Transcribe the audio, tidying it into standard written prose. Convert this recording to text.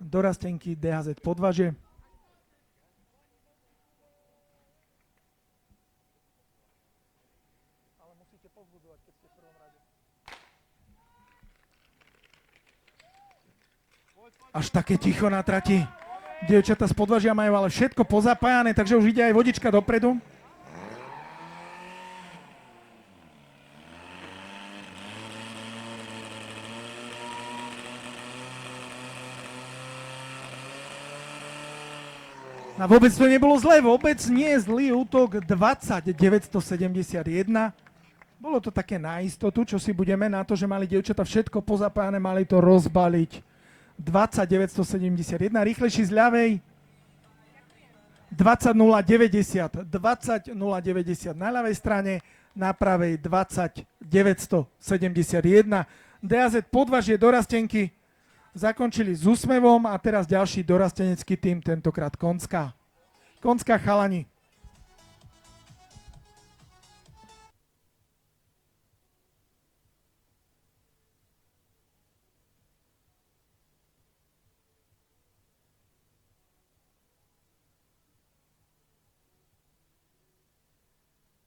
dorastenky DHZ Podvažie. Ale musíte povzbudzovať, keď ste v prvom rade. Až také ticho na trati. Dievčatá z Podvažia majú ale všetko pozapájané, takže už ide aj vodička dopredu. A vôbec to nebolo zlé, vôbec nie je zlý útok 20-971. Bolo to také na istotu, čo si budeme na to, že mali dievčatá všetko pozapájané, mali to rozbaliť. 20-971, rýchlejší z ľavej. 20-090, 20-090 na ľavej strane, na pravej 20-971. DAZ Podvažie dorastenky zakončili s úsmevom a teraz ďalší dorastenecký tým, tentokrát Konská. Konská chalani.